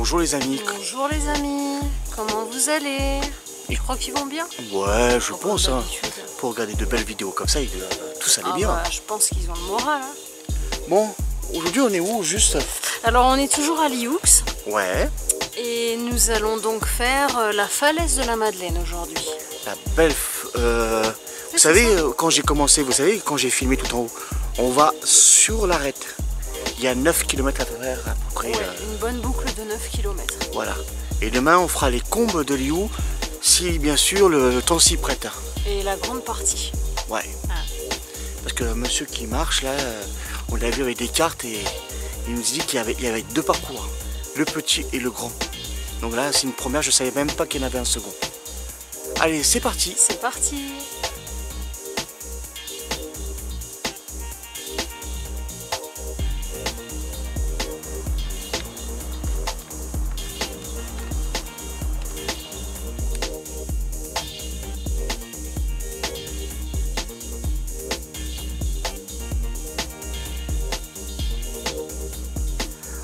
Bonjour les amis. Bonjour les amis, comment vous allez? Je crois qu'ils vont bien. Ouais, je pense. Hein. Pour regarder de belles vidéos comme ça, tous allaient bien. Bah, je pense qu'ils ont le moral. Hein. Bon, aujourd'hui on est où juste? Alors on est toujours à Lioux. Ouais. Et nous allons donc faire la falaise de la Madeleine aujourd'hui. La belle... vous savez, quand j'ai commencé, vous savez, quand j'ai filmé tout en haut, on va sur l'arête. Il y a 9 km à faire à peu près. Ouais, une bonne boucle de 9 km. Voilà. Et demain on fera les combes de Lioux, si bien sûr le temps s'y prête. Et la grande partie. Ouais. Ah. Parce que monsieur qui marche là, on l'a vu avec des cartes et il nous dit qu'il y avait deux parcours, le petit et le grand. Donc là c'est une première, je savais même pas qu'il y en avait un second. Allez, c'est parti. C'est parti.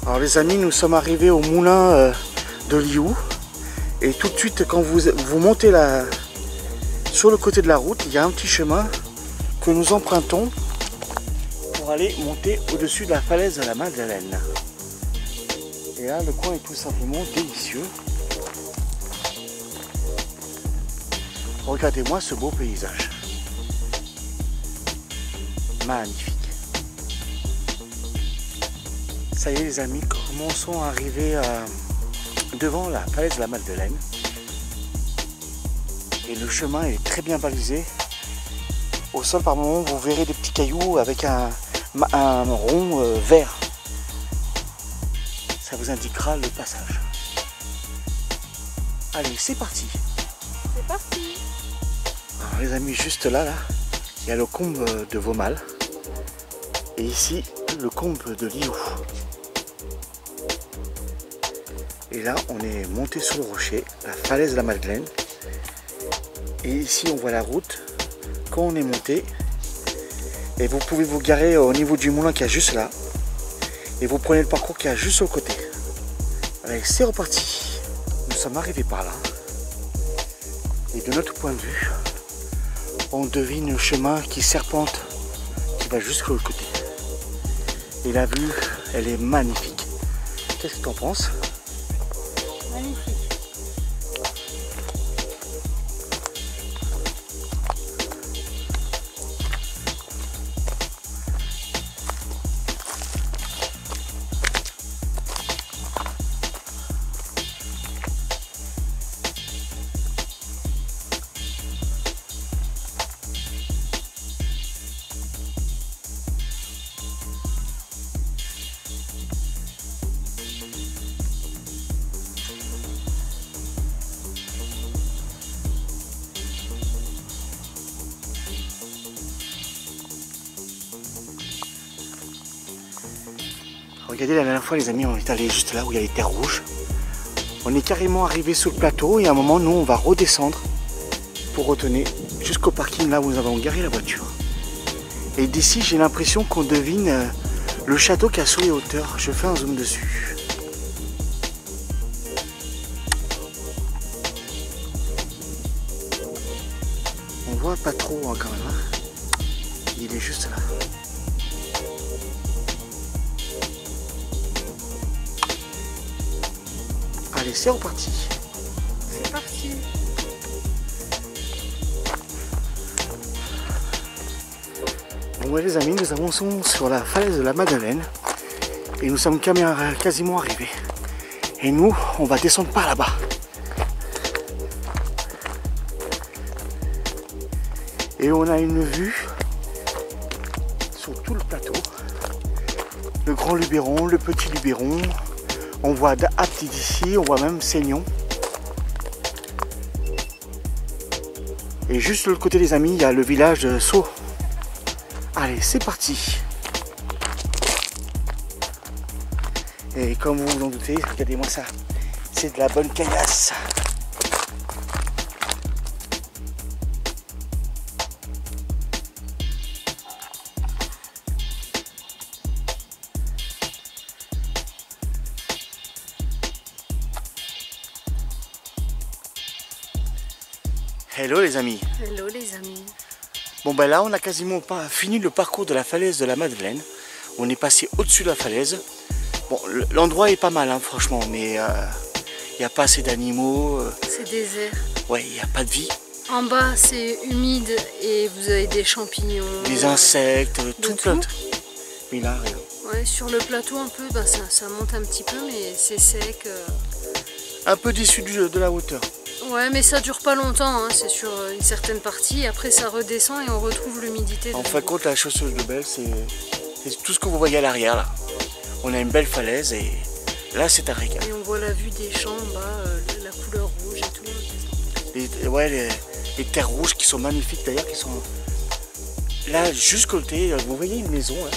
Alors les amis, nous sommes arrivés au moulin de Lioux. Et tout de suite, quand vous montez sur le côté de la route, il y a un petit chemin que nous empruntons pour aller monter au-dessus de la falaise de la Madeleine. Et là, le coin est tout simplement délicieux. Regardez-moi ce beau paysage. Magnifique. Ça y est les amis, commençons à arriver devant la falaise de la Madeleine. Et le chemin est très bien balisé. Au sol par moments vous verrez des petits cailloux avec un rond vert. Ça vous indiquera le passage. Allez, c'est parti. C'est parti. Alors les amis, juste là, il y a le combe de Vaumal. Et ici, le combe de Lioux. Et là, on est monté sur le rocher, la falaise de la Madeleine. Et ici, on voit la route. Quand on est monté, et vous pouvez vous garer au niveau du moulin qui est juste là. Et vous prenez le parcours qui est juste au côté. Allez, c'est reparti. Nous sommes arrivés par là. Et de notre point de vue, on devine le chemin qui serpente, qui va jusqu'au l'autre côté. Et la vue, elle est magnifique. Qu'est-ce que tu en penses? Magnifique. Regardez, la dernière fois les amis, on est allé juste là où il y a les terres rouges. On est carrément arrivé sur le plateau et à un moment nous on va redescendre pour retourner jusqu'au parking là où nous avons garé la voiture. Et d'ici j'ai l'impression qu'on devine le château qui a sur les hauteurs. Je fais un zoom dessus. On voit pas trop hein, quand même. Hein. Il est juste là. Allez, c'est reparti. C'est parti. Bon ouais les amis, nous avançons sur la falaise de la Madeleine et nous sommes quasiment arrivés. Et nous, on va descendre par là-bas. Et on a une vue sur tout le plateau. Le grand Luberon, le petit Luberon. On voit Aptide d'ici, on voit même Seignon. Et juste de l'autre côté les amis, il y a le village de Sceaux. Allez, c'est parti. Et comme vous vous en doutez, regardez-moi ça. C'est de la bonne caillasse. Hello les amis. Hello les amis. Bon ben là on a quasiment pas fini le parcours de la falaise de la Madeleine. On est passé au-dessus de la falaise. Bon l'endroit est pas mal hein, franchement, mais il n'y a pas assez d'animaux. C'est désert. Ouais, il n'y a pas de vie. En bas c'est humide et vous avez des champignons. Des insectes, tout plein. Mais là rien. Ouais, sur le plateau un peu, bah, ça monte un petit peu mais c'est sec. Un peu déçu de la hauteur. Ouais, mais ça dure pas longtemps, hein. C'est sur une certaine partie, après ça redescend et on retrouve l'humidité. En fin de compte, la chasseuse de Belle, c'est tout ce que vous voyez à l'arrière là. On a une belle falaise et là c'est un régal. Et on voit la vue des champs en bas, la couleur rouge et tout. Les terres rouges qui sont magnifiques d'ailleurs, qui sont là jusqu'au côté. Vous voyez une maison, hein.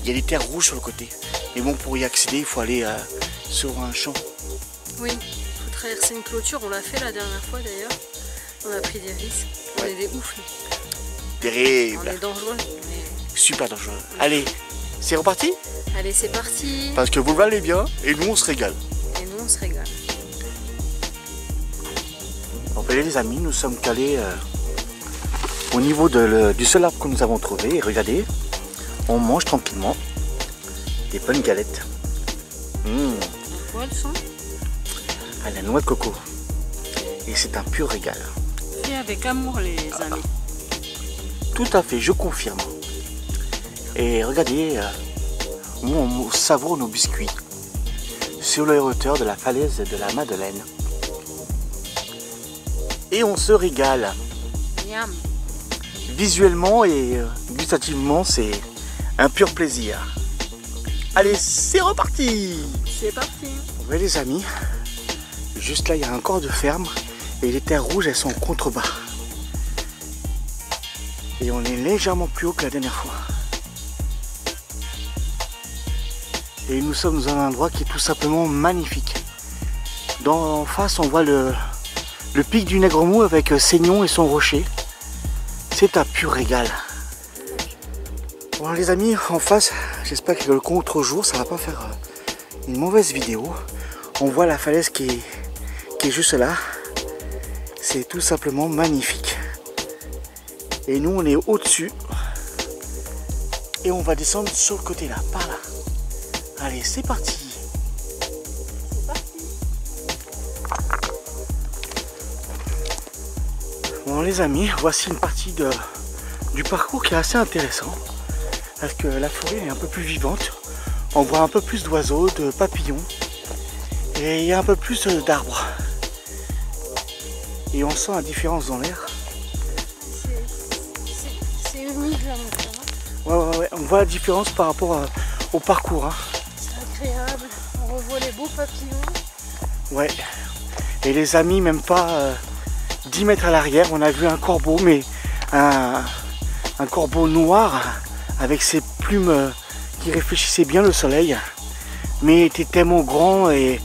Il y a des terres rouges sur le côté. Mais bon, pour y accéder, il faut aller sur un champ. Oui. Traverser une clôture, on l'a fait la dernière fois d'ailleurs. On a pris des risques. On est des oufs. Terrible. On est dangereux. Mais... super dangereux. Allez, c'est reparti? Allez, c'est parti. Parce que vous valez bien et nous on se régale. Et nous on se régale. Bon, ben, les amis, nous sommes calés au niveau du seul arbre que nous avons trouvé. Et regardez, on mange tranquillement des bonnes galettes. Quoi le son? À la noix de coco. Et c'est un pur régal. Fait avec amour les amis. Tout à fait, je confirme. Et regardez, on savoure nos biscuits sur les hauteurs de la falaise de la Madeleine. Et on se régale. Miam. Visuellement et gustativement, c'est un pur plaisir. Allez, c'est reparti! C'est parti! Ouais les amis, juste là il y a un corps de ferme et les terres rouges elles sont en contrebas. Et on est légèrement plus haut que la dernière fois. Et nous sommes dans un endroit qui est tout simplement magnifique. En face on voit le pic du Nègremont avec Seignon et son rocher. C'est un pur régal. Bon les amis, en face, j'espère que le contre-jour ça va pas faire une mauvaise vidéo. On voit la falaise qui est juste là. C'est tout simplement magnifique. Et nous on est au-dessus. Et on va descendre sur le côté là, par là. Allez, c'est parti. C'est parti. Bon les amis, voici une partie du parcours qui est assez intéressant. Parce que la forêt est un peu plus vivante. On voit un peu plus d'oiseaux, de papillons. Et il y a un peu plus d'arbres. Et on sent la différence dans l'air. C'est humide là maintenant. Ouais, on voit la différence par rapport au parcours. Hein. C'est agréable. On revoit les beaux papillons. Ouais. Et les amis, même pas 10 mètres à l'arrière, on a vu un corbeau, mais un corbeau noir avec ses plumes qui réfléchissaient bien le soleil. Mais était tellement grand et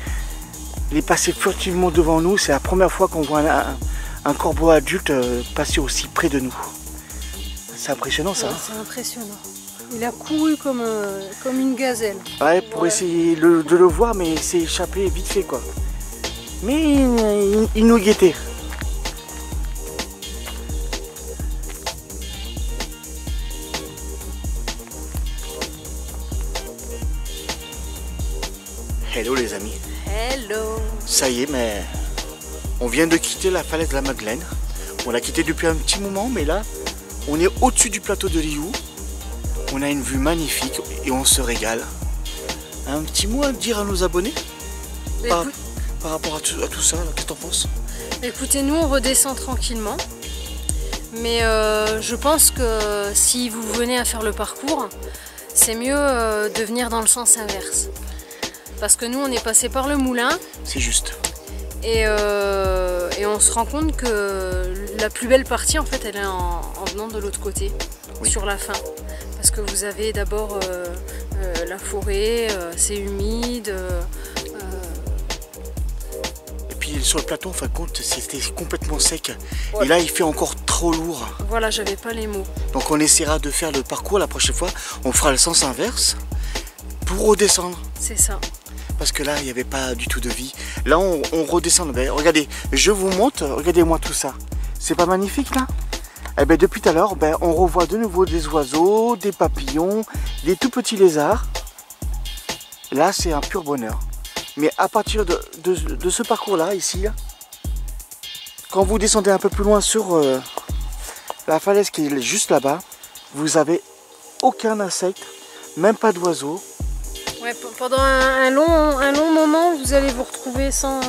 il est passé furtivement devant nous. C'est la première fois qu'on voit un corbeau adulte passer aussi près de nous. C'est impressionnant ça. Ouais, c'est impressionnant. Il a couru comme une gazelle. Ouais, pour essayer de le voir, mais il s'est échappé vite fait quoi. Mais il nous guettait. Hello les amis. Hello. Ça y est, mais on vient de quitter la falaise de la Madeleine. On l'a quitté depuis un petit moment, mais là, on est au-dessus du plateau de Lihou. On a une vue magnifique et on se régale. Un petit mot à dire à nos abonnés par rapport à tout ça, qu'est-ce que t'en penses? Écoutez, nous on redescend tranquillement. Mais je pense que si vous venez à faire le parcours, c'est mieux de venir dans le sens inverse. Parce que nous on est passé par le moulin. C'est juste. Et on se rend compte que la plus belle partie en fait elle est en venant de l'autre côté, oui. Sur la fin. Parce que vous avez d'abord la forêt, c'est humide. Et puis sur le plateau en fin de compte c'était complètement sec. Ouais. Et là il fait encore trop lourd. Voilà, j'avais pas les mots. Donc on essaiera de faire le parcours la prochaine fois. On fera le sens inverse pour redescendre. C'est ça. Parce que là il n'y avait pas du tout de vie. Là on redescend. Ben, regardez, je vous montre, regardez-moi tout ça. C'est pas magnifique là? Eh bien depuis tout à l'heure, on revoit de nouveau des oiseaux, des papillons, des tout petits lézards. Là c'est un pur bonheur. Mais à partir de ce parcours là, ici, là, quand vous descendez un peu plus loin sur la falaise qui est juste là-bas, vous avez aucun insecte, même pas d'oiseaux. Ouais, pendant un long moment, vous allez vous retrouver sans...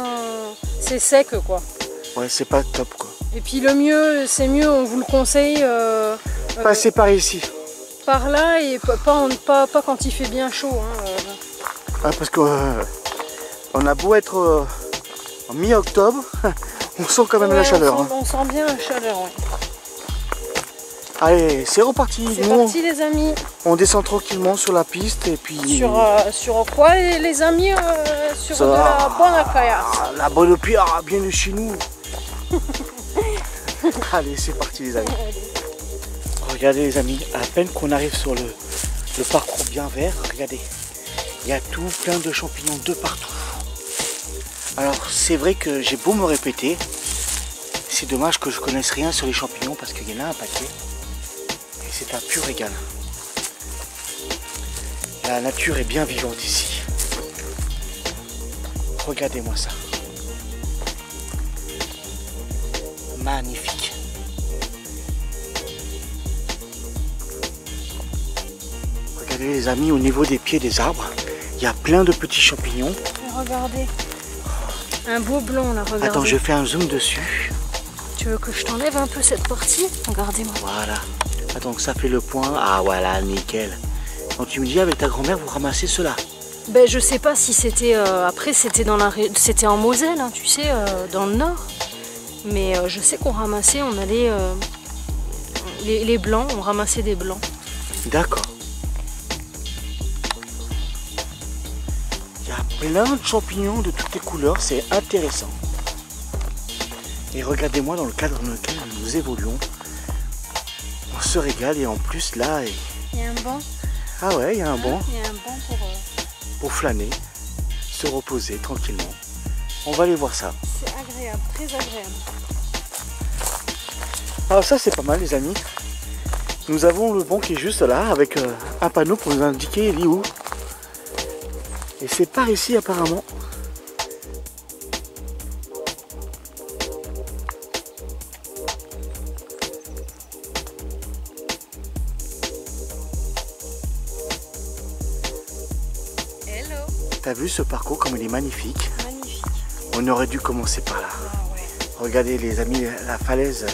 C'est sec quoi. Ouais, c'est pas top quoi. Et puis le mieux, c'est mieux, on vous le conseille... Passez par ici. Par là et pas quand il fait bien chaud. Hein, parce que on a beau être en mi-octobre, on sent quand même la chaleur. On sent bien la chaleur, ouais. Allez, c'est reparti. C'est parti les amis. On descend tranquillement sur la piste et puis... Sur quoi les amis? Sur de la bonne caillasse. La bonne pierre, bien de chez nous. Allez, c'est parti les amis. Regardez les amis, à peine qu'on arrive sur le parcours bien vert, regardez. Il y a tout plein de champignons de partout. Alors c'est vrai que j'ai beau me répéter, c'est dommage que je connaisse rien sur les champignons parce qu'il y en a un paquet. Et c'est un pur régal. La nature est bien vivante ici. Regardez-moi ça. Magnifique. Regardez les amis, au niveau des pieds des arbres, il y a plein de petits champignons. Et regardez. Un beau blanc là, regardez. Attends, je fais un zoom dessus. Tu veux que je t'enlève un peu cette partie? Regardez-moi. Voilà. Attends que ça fait le point. Ah voilà, nickel. Donc tu me dis avec ta grand-mère vous ramassez cela? Ben je sais pas si c'était... après c'était en Moselle, hein, tu sais, dans le nord. Mais je sais qu'on ramassait, on allait... les blancs, on ramassait des blancs. D'accord. Il y a plein de champignons de toutes les couleurs, c'est intéressant. Et regardez-moi dans le cadre dans lequel nous évoluons. On se régale et en plus là... Il y a un banc. Ah ouais, il y a un banc. Il y a un banc pour flâner, se reposer tranquillement. On va aller voir ça. C'est agréable, très agréable. Alors ça c'est pas mal les amis. Nous avons le banc qui est juste là avec un panneau pour nous indiquer il est où. Et c'est par ici apparemment. Hello. T'as vu ce parcours comme il est magnifique? Magnifique. On aurait dû commencer par là. Ah ouais. Regardez les amis, la falaise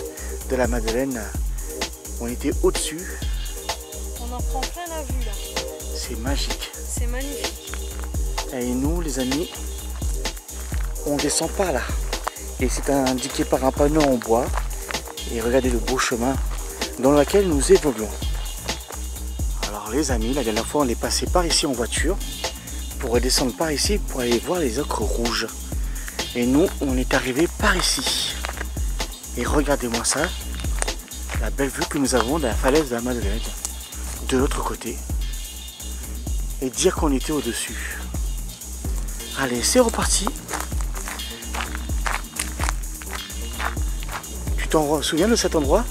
de la Madeleine. On était au-dessus. On en prend plein la vue là. C'est magique. C'est magnifique. Et nous les amis, on descend par là. Et c'est indiqué par un panneau en bois. Et regardez le beau chemin dans lequel nous évoluons. Alors les amis, la dernière fois on est passé par ici en voiture pour redescendre par ici pour aller voir les ocres rouges. Et nous, on est arrivé par ici. Et regardez-moi ça, la belle vue que nous avons de la falaise de la Madeleine, de l'autre côté. Et dire qu'on était au-dessus. Allez, c'est reparti. Tu t'en souviens de cet endroit?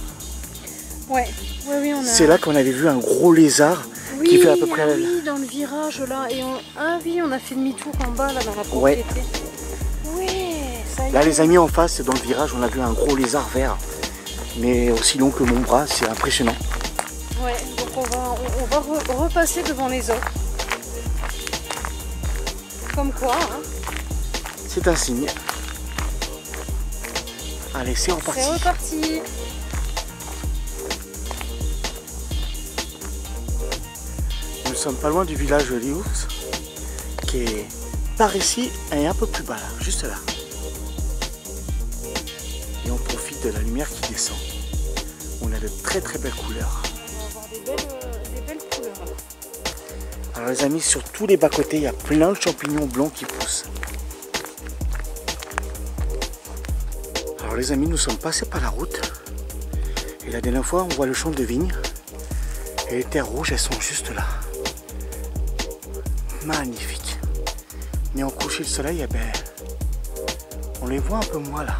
Ouais, oui, on a... C'est là qu'on avait vu un gros lézard qui fait à peu près... Oui, dans le virage là. Et on a fait demi-tour en bas là dans la propriété. Ouais, ça y est. Là les amis en face, dans le virage, on a vu un gros lézard vert. Mais aussi long que mon bras, c'est impressionnant. Ouais, donc on va repasser devant les autres. Comme quoi, hein. C'est un signe. Allez, c'est reparti. C'est reparti. Nous sommes pas loin du village de Lioux, qui est par ici et un peu plus bas là, juste là. Et on profite de la lumière qui descend. On a de très très belles couleurs. On va avoir des belles couleurs là. Alors les amis, sur tous les bas-côtés, il y a plein de champignons blancs qui poussent. Alors les amis, nous sommes passés par la route. Et la dernière fois, on voit le champ de vigne. Et les terres rouges, elles sont juste là. Magnifique. Mais en coucher de soleil, eh ben, on les voit un peu moins là.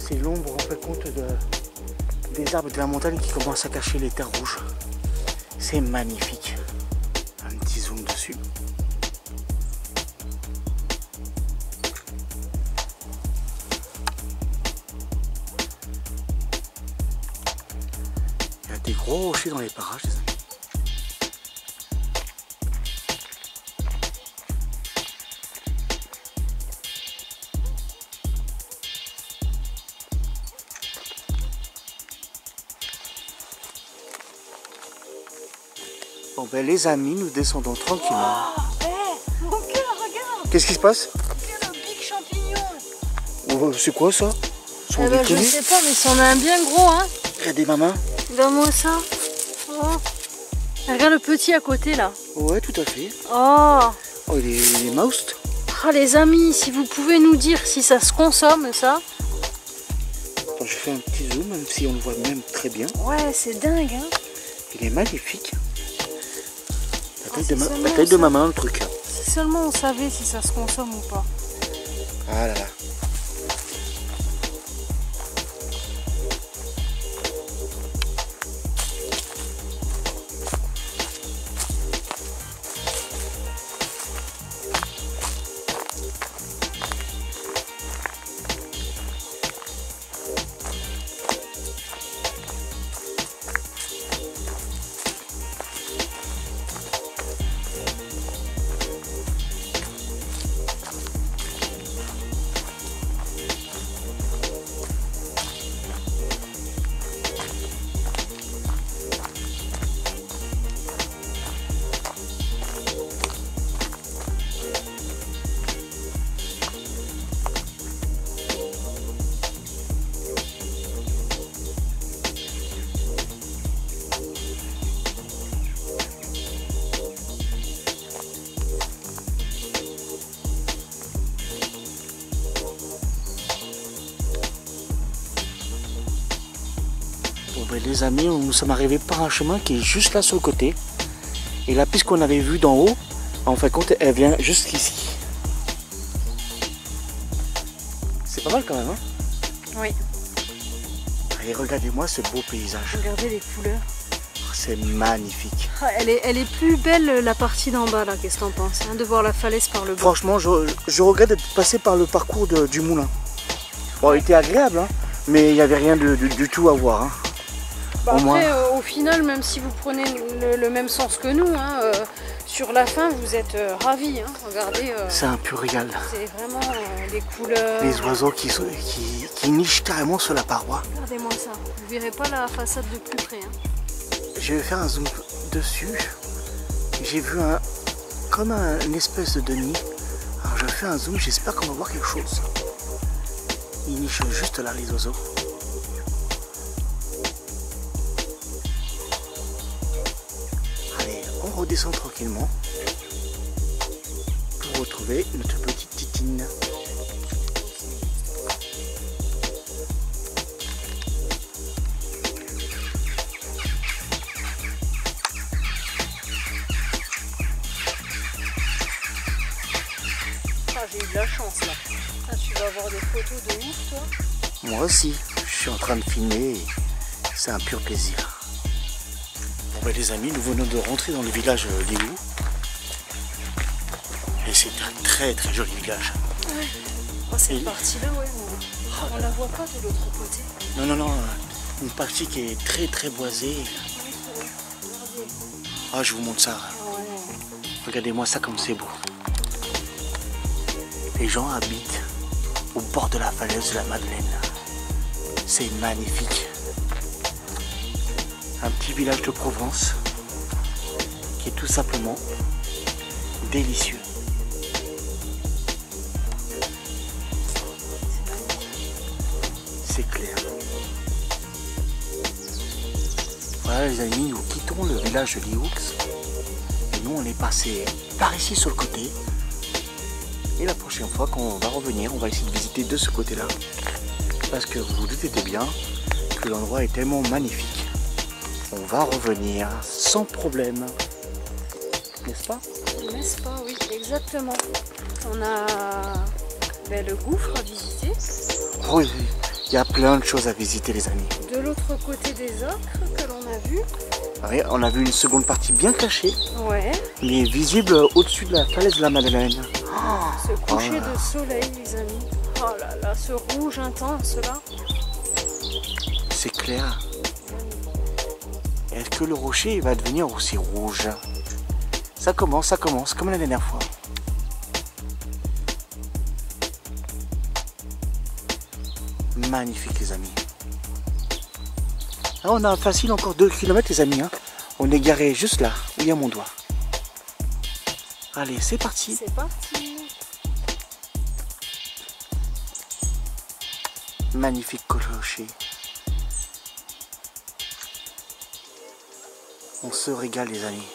C'est l'ombre en fait compte des arbres de la montagne qui commencent à cacher les terres rouges. C'est magnifique. Un petit zoom dessus. Il y a des gros rochers dans les parages, les amis. Bon ben les amis, nous descendons tranquillement. Oh, mon cœur, regarde. Qu'est-ce qui se passe? Regarde le big champignon. Oh, c'est quoi ça? Eh ben, je sais pas, mais c'en a un bien gros, hein. Regardez ma main. Regarde-moi ça. Oh. Regarde le petit à côté là. Ouais, tout à fait. Oh. Oh, il est moust. Ah les amis, si vous pouvez nous dire si ça se consomme ça. Attends, je fais un petit zoom, même si on le voit même très bien. Ouais, c'est dingue, hein. Il est magnifique. La taille de ma main, le truc. Si seulement on savait si ça se consomme ou pas. Ah là là. Ben les amis, nous sommes arrivés par un chemin qui est juste là sur le côté. Et la piste qu'on avait vue d'en haut, en fin de compte, elle vient jusqu'ici. C'est pas mal quand même, hein? Oui. Et regardez-moi ce beau paysage. Regardez les couleurs. C'est magnifique. Ah, elle est plus belle la partie d'en bas là, qu'est-ce que t'en penses, hein, de voir la falaise par le bas. Franchement, je regrette d'être passé par le parcours du moulin. Bon, il était agréable, hein, mais il n'y avait rien du tout à voir. Hein. Bah après, au final, même si vous prenez le même sens que nous, hein, sur la fin, vous êtes ravis. Hein, regardez. C'est un pur régal. C'est vraiment les couleurs. Les oiseaux qui nichent carrément sur la paroi. Regardez-moi ça. Vous verrez pas la façade de plus près. Hein. Je vais faire un zoom dessus. J'ai vu comme une espèce de nid. Alors je fais un zoom, j'espère qu'on va voir quelque chose. Ils nichent juste là, les oiseaux. Allez, on redescend tranquillement pour retrouver notre petite titine. Ah, j'ai eu de la chance là. Ah, tu vas avoir des photos de ouf, toi. Moi aussi, je suis en train de filmer et c'est un pur plaisir. Bon ben les amis, nous venons de rentrer dans le village Liu. Et c'est un très très joli village. Ouais. Oh, cette partie-là, ouais, on la voit pas de l'autre côté. Non, non, non, une partie qui est très très boisée. Ah, je vous montre ça. Ouais. Regardez-moi ça comme c'est beau. Les gens habitent au bord de la falaise de la Madeleine. C'est magnifique. Un petit village de Provence qui est tout simplement délicieux. C'est clair. Voilà les amis, nous quittons le village de Liu. Et nous on est passé par ici sur le côté. Et la prochaine fois qu'on va revenir, on va essayer de visiter de ce côté-là. Parce que vous vous doutez bien que l'endroit est tellement magnifique. On va revenir sans problème. N'est-ce pas? N'est-ce pas? Oui, exactement. On a le gouffre à visiter. Oui, Il y a plein de choses à visiter les amis. De l'autre côté des ocres que l'on a vu. Oui, on a vu une seconde partie bien cachée. Ouais. Mais visible au-dessus de la falaise de la Madeleine. Ce coucher de soleil les amis. Oh là là, ce rouge intense là. C'est clair. Est-ce que le rocher va devenir aussi rouge? Ça commence comme la dernière fois. Magnifique les amis. Ah, on a facile encore 2 km les amis. Hein. On est garé juste là, où il y a mon doigt. Allez, c'est parti. C'est parti. Magnifique clocher. On se régale les amis.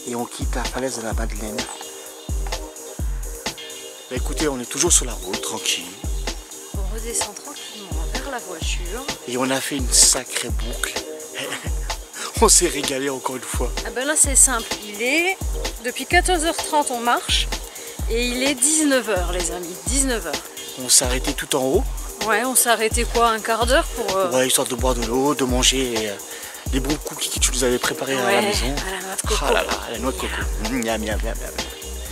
Et on quitte la falaise de la Madeleine. Bah, écoutez, on est toujours sur la route, tranquille. On redescend tranquillement vers la voiture. Et on a fait une sacrée boucle. On s'est régalé encore une fois. Ah ben là c'est simple, depuis 14h30 on marche et il est 19h les amis, 19h. On s'est arrêté tout en haut. Ouais, on s'est arrêté quoi, un quart d'heure pour... Ouais, histoire de boire de l'eau, de manger des bons cookies que tu nous avais préparés à la maison. À la noix de coco. Ah là là, la noix de coco. Miam, miam, miam, miam.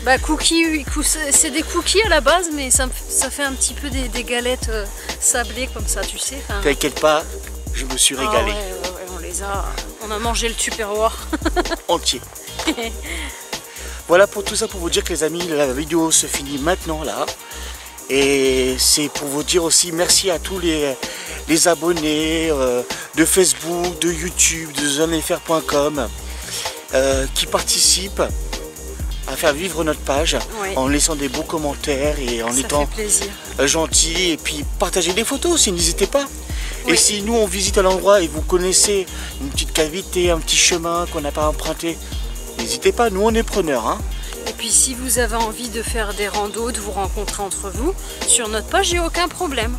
Bah cookies, c'est des cookies à la base, mais ça fait un petit peu des galettes sablées comme ça, tu sais. Enfin... T'inquiète pas, je me suis régalé. On a mangé le tupperware. Entier. Voilà pour tout ça, pour vous dire que les amis, la vidéo se finit maintenant là. Et c'est pour vous dire aussi merci à tous les abonnés de Facebook, de YouTube, de zonefr.com qui participent à faire vivre notre page, oui, en laissant des beaux commentaires et en étant gentils, et puis partager des photos aussi, n'hésitez pas. Oui. Et si nous on visite à l'endroit et vous connaissez une petite cavité, un petit chemin qu'on n'a pas emprunté, n'hésitez pas, nous on est preneurs. Hein. Et puis si vous avez envie de faire des randos, de vous rencontrer entre vous, sur notre page, il n'y a aucun problème.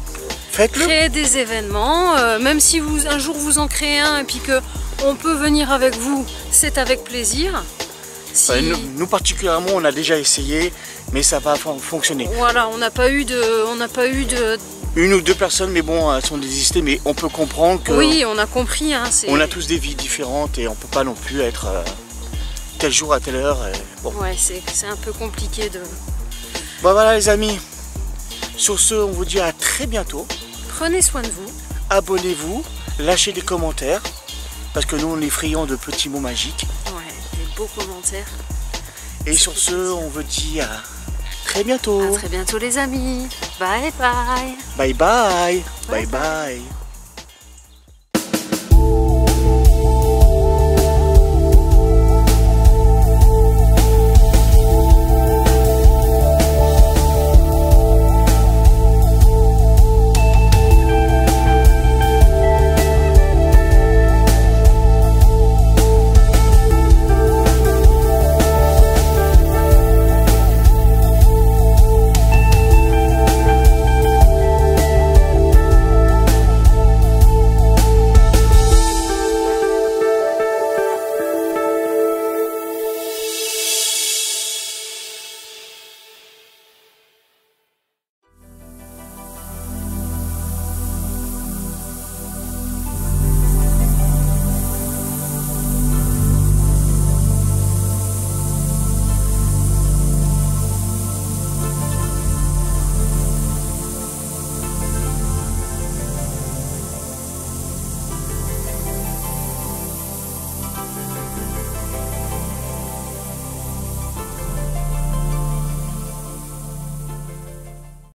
Faites-le. Créez des événements, même si un jour vous en créez un et puis qu'on peut venir avec vous, c'est avec plaisir. Si... Nous particulièrement, on a déjà essayé, mais ça va fonctionner. Voilà, on n'a pas eu de... Une ou deux personnes, mais bon, elles sont désistées, mais on peut comprendre que... Oui, on a compris. Hein, on a tous des vies différentes et on peut pas non plus être tel jour à telle heure. Bon. Ouais, c'est un peu compliqué de... Bon voilà les amis, sur ce, on vous dit à très bientôt. Prenez soin de vous. Abonnez-vous, lâchez des commentaires, parce que nous on est friands de petits mots magiques. Ouais, des beaux commentaires. Et sur ce, on vous dit à très bientôt. À très bientôt les amis. Bye bye. Bye bye. Bye bye.